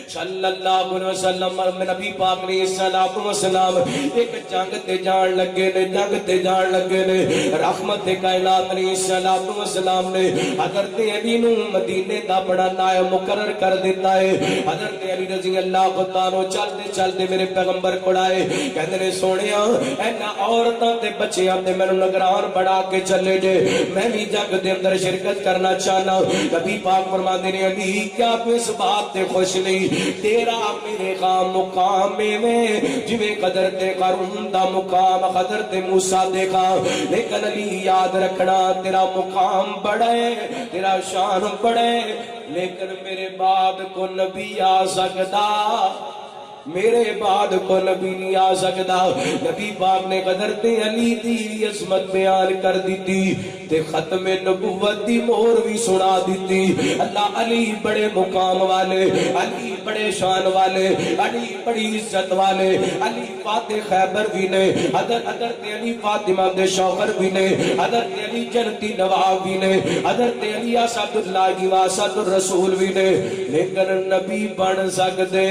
صلی اللہ علیہ وسلم نبی پاک علیہ الصلوۃ والسلام ایک جنگ تے جان لگے نے جنگ تے جان لگے نے رحمت کائنات علیہ الصلوۃ والسلام نے حضرت علی نو مدینے دا بڑا نائب مقرر کر دیتا ہے حضرت علی رضی اللہ تعالی چلتے چلتے میرے پیغمبر کول آئے کہندے نے سونیا اینا عورتاں تے بچیاں تے مینوں نگران بڑا کے چلے جے میں بھی جنگ دے اندر شرکت کرنا چاہنا نبی پاک فرماندے نے علی کیا تو اس بات تے خوش نہیں تیرا میرے خام مقام میں جویں حضرت قارون دا مقام حضرت موسیٰ دیکھا لیکن علی یاد رکھنا تیرا مقام بڑے تیرا شان بڑے لیکن میرے بعد کو نبی آ سکتا میرے بعد کو نبی نہیں آ سکتا نبی پاک نے حضرت علی دی عظمت بیان کر دیتی تے ختم نبوت دی مہر بھی سنا دیتی اللہ علی بڑے مقام والے علی بڑے شان والے علی بڑی عزت والے علی فاتح خیبر بھی نے حضرت علی فاطمہ دے شوہر بھی نے حضرت علی جنتی نواب بھی نے حضرت علی اسد اللہ کی واسط الرسول بھی نے لیکن نبی بن سکتے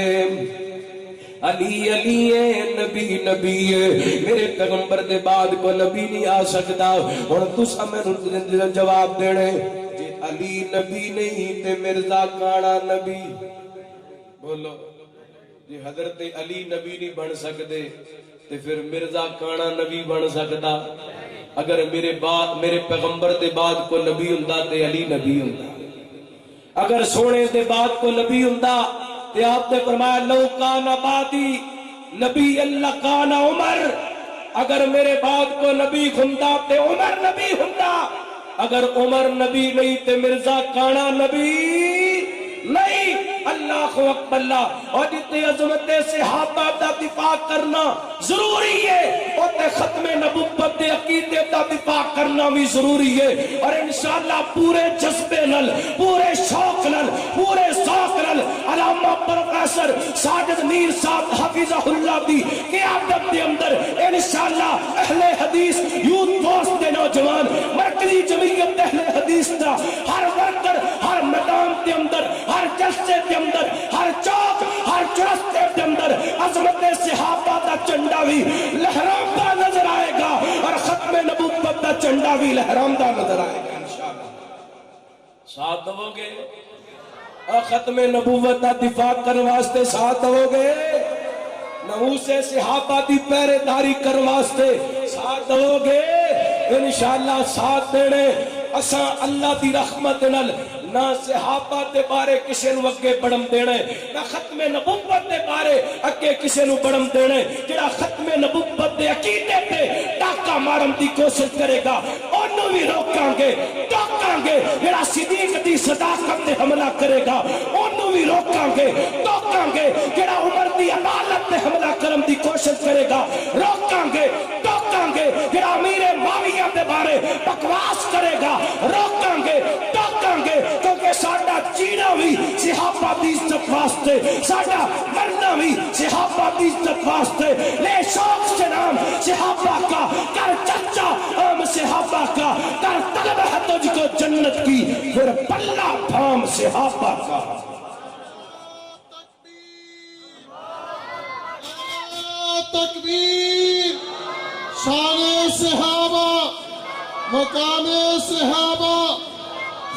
علی علی ہے نبی نبی ہے میرے پیغمبر دے بعد کو نبی نہیں آ سکتا اور تسا میں جواب دینے جی علی نبی نہیں تے مرزا کانا نبی بولو جی حضرت علی نبی نہیں بن سکتے تے پھر مرزا کانا نبی بن سکتا اگر میرے پیغمبر دے بعد کو نبی ہوندا تے علی نبی ہوندا اگر سونے دے بعد کو نبی ہوندا تے آپ نے فرمایا لو کان بعدی نبی اللہ کان عمر اگر میرے بعد کو نبی ہوندا تے عمر نبی ہوندا اگر عمر نبی نہیں تے مرزا کانا نبی نہیں اللہ اکبر اللہ اور جتنے عظمت صحابہ دا دفاع کرنا ضروری ہے اور تے ختم نبوت دے عقیدے دا دفاع کرنا بھی ضروری ہے اور انشاءاللہ پورے جذبے نال پورے شوق نال پورے ذوق نال علامہ پروفیسر ساجد میر صاحب حفظہ اللہ دی قیادت دے اندر انشاءاللہ اہل حدیث یوتھ دوست دے نوجوان مرکزی جمعیت اہل حدیث دا ہر ورکر ہر میدان دے اندر ہر جلسے دے اندر ہر چوک ہر چرستے دے اندر عظمت صحابہ دا چنڈا بھی لہراتا نظر آئے گا اور ختم نبوت دا چنڈا بھی لہراتا نظر آئے گا انشاءاللہ ساتھ دو گے اور ختم نبوت دا دفاع کرنے واسطے ساتھ دو گے ناموس صحابہ دی پہرے داری کرنے واسطے ساتھ دو گے انشاءاللہ ساتھ دینے اساں اللہ دی رحمت نال نہ صحابہ دے بارے کسے نو اگے بڑھم دینے نہ ختم نبوت دے بارے اگے کسے نو بڑھم دینے جڑا ختم نبوت دے عقیدے تے ٹاکا مارن دی کوشش کرے گا اونوں بھی روکاں گے ٹوکاں گے جڑا صدیق دی صداقت تے حملہ کرے گا اونوں بھی روکاں گے ٹوکاں گے جڑا عمر دی عدالت تے حملہ کرن دی کوشش کرے گا روکاں گے ٹوکاں گے جڑا امیر معاویہ دے بارے بکواس کرے گا روکاں گے ٹوکاں گے کیونکہ ساڈا جینا بھی صحابہ دی عزت واسطے، ساڈا مرنا بھی صحابہ دی عزت واسطے، لے شوق سے نام صحابہ کا، کر چچا عام صحابہ کا، کر طلب ہے تجھ کو جنت کی، پھر پلہ تھام صحابہ کا۔ تکبیر، شان صحابہ، مقام صحابہ،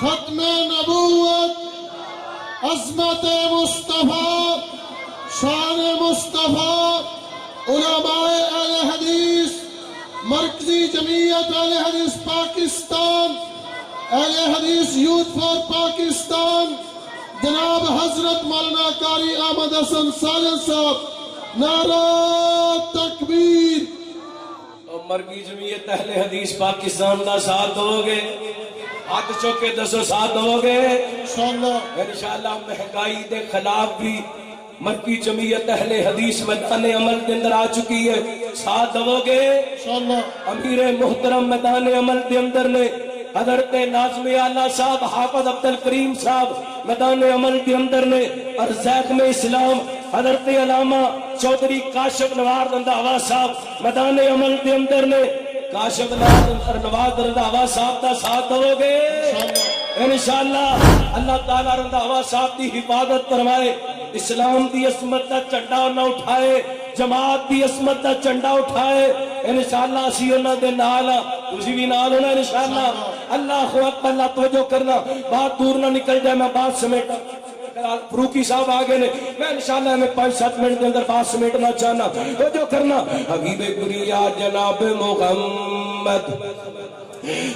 ختم نبوت، عظمت مصطفیٰ، شان مصطفیٰ، علماء اہل حدیث، مرکزی جمعیت اہل حدیث پاکستان، اہل حدیث یوتھ فار پاکستان، جناب حضرت مولانا قاری احمد حسن سالم صاحب، نعرہ تکبیر۔ مرکزی جمعیت اہل حدیث پاکستان دا ساتھ دو گے، ہاتھ چوکے دسو ساتھ دو گے انشاءاللہ۔ مہنگائی دے خلاف بھی مرکزی جمعیت اہل حدیث میدان عمل دے اندر آ چکی ہے، ساتھ دو گے امیر محترم میدان عمل دے اندر نے حضرت ناظم اعلیٰ صاحب حافظ عبد الکریم صاحب میدان عمل کے اندر نے، اور زیخم اسلام حضرت علامہ چودھری کاشف نواز رنداوا صاحب میدان عمل کے اندر نے، کاشف نواز رنداوا صاحب کا ساتھ دو گے انشاءاللہ۔ اللہ تعالیٰ رنداوا صاحب کی حفاظت فرمائے، اسلام دی عصمت کا جھنڈا نہ اٹھائے، جماعت دی عصمت کا جھنڈا اٹھائے انشاءاللہ۔ اسی انہاں دے نال، تسی بھی نال ہونا انشاءاللہ۔ اللہ اکبر، اللہ توجہ کرنا، بات دور نہ نکل جائے، میں بات سمیٹا۔ فروقی صاحب آگے نے، میں انشاءاللہ میں 5-7 منٹ کے اندر بات سمیٹنا چاہنا، توجہ کرنا۔ حبیب گریا جناب محمد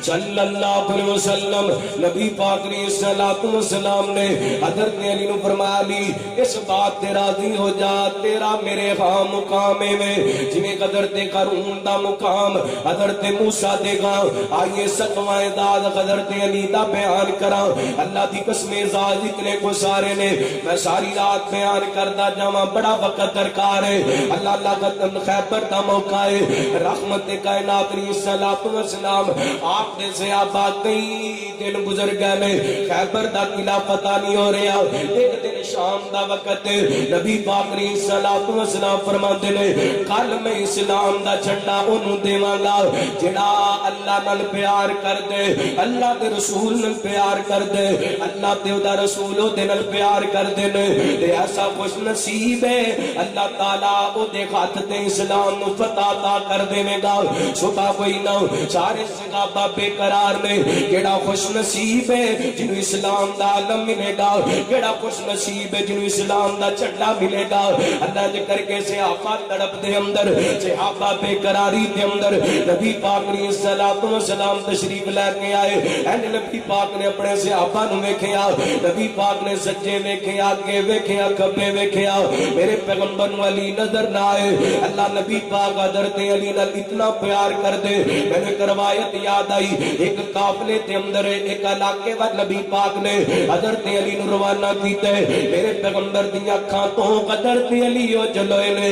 صلی اللہ علیہ وسلم، نبی پاک علیہ السلام نے حضرت علی نو فرمایا، علی اس بات تے راضی ہو جا، تیرا میرے ہاں مقام میں جنہیں حضرت قارون دا مقام حضرت موسیٰ دے گا۔ آئیے ستواں اعداد حضرت علی دا بیان کرا، اللہ دی قسم اعزاز اتنے کو سارے نے، میں ساری رات بیان کردہ جاواں، بڑا وقت درکار ہے۔ اللہ قدم خیبر دا موقع ہے، رحمت کائنات علیہ السلام آپ نے صحابہ کئی دن گزر گئے، خیبر دا قلعہ پتہ نہیں ہو رہا۔ ایک دن شام دا وقت نبی پاک علیہ السلام فرماندے نے، کل میں اسلام دا جھنڈا انہوں دیواں گا جڑا اللہ نال پیار کر دے، اللہ دے رسول نال پیار کر دے، اللہ تے دا رسول او دے نال پیار کر دے نے، تے ایسا خوش نصیب ہے اللہ تعالیٰ او دے ہاتھ تے اسلام نو فتح عطا کر دے گا۔ صبح کوئی نہ سارے صحابہ بے قرار نے، کیڑا خوش نصیب ہے جنہوں اسلام دا علم ملے گا، کیڑا خوش نصیب ہے جنہوں اسلام دا جھنڈا ملے گا۔ اللہ دے کر کے صحابہ تڑپ دے اندر، صحابہ بے قراری دے اندر، نبی پاک علیہ السلام تشریف لے کے آئے۔ اینڈ نبی پاک نے اپنے صحابہ نو ویکھیا، نبی پاک نے سجے ویکھیا، اگے ویکھیا، کھبے ویکھیا، میرے پیغمبر نو علی نظر نہ آئے۔ اللہ نبی پاک حضرت علی نال اتنا پیار کر دے، میں نے روایت یاد آئی، ایک قافلے کے اندر ایک علاقے وال نبی پاک نے حضرت علی نو روانہ کیتے، میرے پیغمبر دی اکھاں تو حضرت علی او جلوئے نے،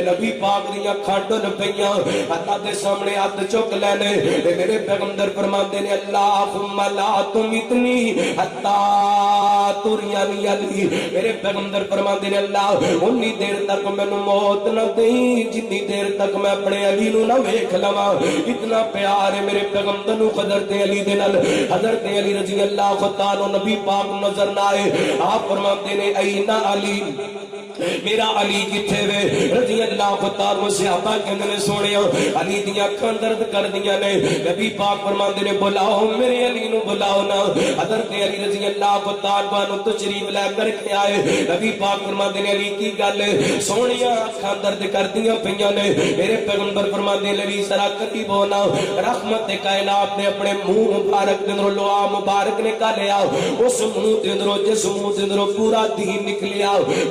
نبی پاک دی اکھاں ڈل پیاں، اللہ دے سامنے ہاتھ چک لینے، میرے پیغمبر فرماندے نے، اللہم لا تمیتنی حتی ترینی علی، میرے پیغمبر فرماندے نے، اللہ انی دیر تک مینوں موت نہ دیں جتنی دیر تک میں اپنے علی نو نہ ویکھ لواں۔ اتنا پیار ہے میرے پیغمبر نو حضرت علی دے نال۔ حضرت علی رضی اللہ تعالی نبی پاک نظر نہ آئے، آپ فرماتے نے، این علی، میرا علی کتھے وے؟ رضی اللہ تعالی صحابہ کہندے نے، سونیا علی دی اکھاں درد کر دیاں نے، نبی پاک فرماندے نے، بلاؤ میرے علی نو بلاؤ نا۔ حضرت علی رضی اللہ تعالی نو تشریف لے کر کے آئے، نبی پاک فرماندے نے، علی کی گل ہے؟ سونیا اکھاں درد کر دیاں پیاں نے، میرے پیغمبر فرماندے نے، علی ذرا قریب ہونا۔ رحمت کائنات نے اپنے منہ مبارک دے اندروں لعا مبارک نکالیا، اس منہ دے اندروں جس منہ دے اندروں پورا دین نکلیا،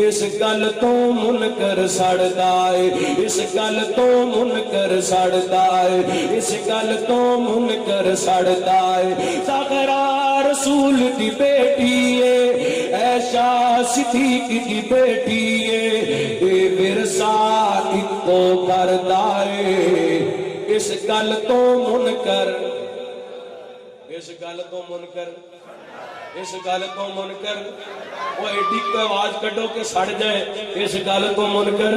اس گل تو منکر سڑدا ہے اس گل تو منکر سڑدا ہے اس گل تو منکر سڑدا ہے زہرا رسول دی بیٹی ہے عائشہ صدیق دی بیٹی ہے اے ورثہ اکو کردا ہے اس گل تو منکر اس گل تو منکر اس گل تو منکر وہ ایڈی کو آواز کٹو کہ سڑ جائے اس گل تو منکر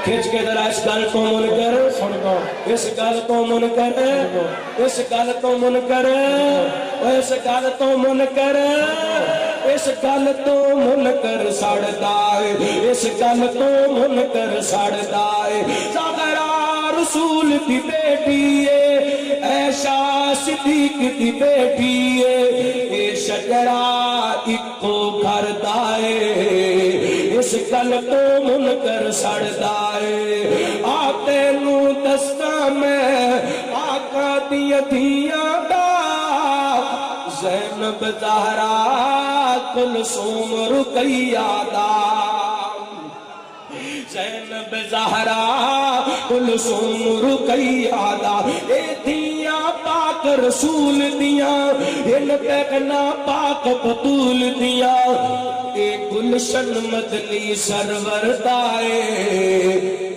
کھچ کے ذرا اس گل تو منکر اس گل تو منکر اس گل تو منکر اس گل تو منکر اس گل تو منکر سڑدا ہے اس گل تو منکر سڑدا ہے زہرا رسول دی بیٹی ہے عائشہ صدیق دی بیٹی ہے اے شجرا اکو گھر دا ہے اس گل تو منکر سڑدا ہے آ تینو دستا میں آقا دی دھیاں دا زینب زہرا کلثوم رقیہ دا زینب زہرا کلثوم رقیہ دا اے دھیاں پاک رسول دیاں ان پیغنا پاک بطول دیاں اے گلشن مدنی سرور دائے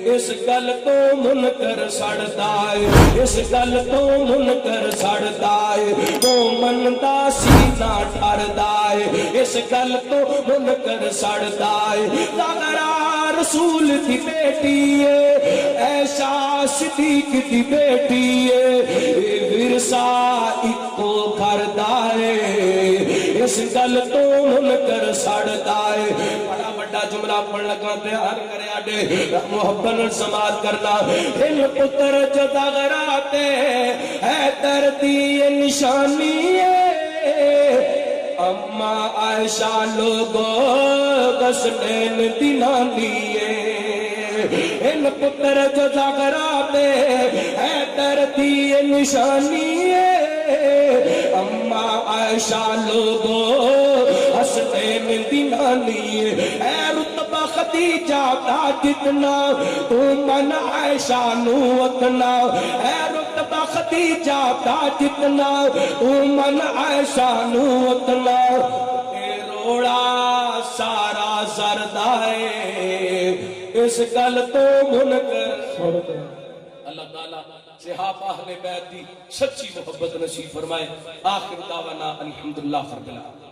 اس گل تو منکر سڑدا ہے اس گل تو منکر سڑدا ہے مومن دا سینہ ٹھردا ہے اس گل تو منکر سڑدا ہے زہرا رسول دی بیٹی ہے عائشہ صدیق دی بیٹی ہے ورثہ اکو گھر دا ہے اس گل تو منکر سڑدا ہے بڑا بڑا جملہ پڑھ لگا تیار کرے آڈے محبت سماعت کرنا ہل پتر جو زہرا تے حیدر دی نشانی ہے اما عائشہ لوگو غسلین دی نانی ہے ہل پتر جو زہرا تے حیدر دی نشانی ہے اما عائشہ لوگو حسنین دی نانی ہے اے رتبہ خدیجہ دا جتنا تو من عائشہ نو اتنا اے رتبہ خدیجہ دا جتنا تو من عائشہ نو اتنا اے روڑا سارا زردہ ہے اس گل تو منکر اللہ تعالیٰ صحابہ اہل بیت دی سچی محبت نصیب فرمائے آخر دعوانا الحمدللہ رب العالمین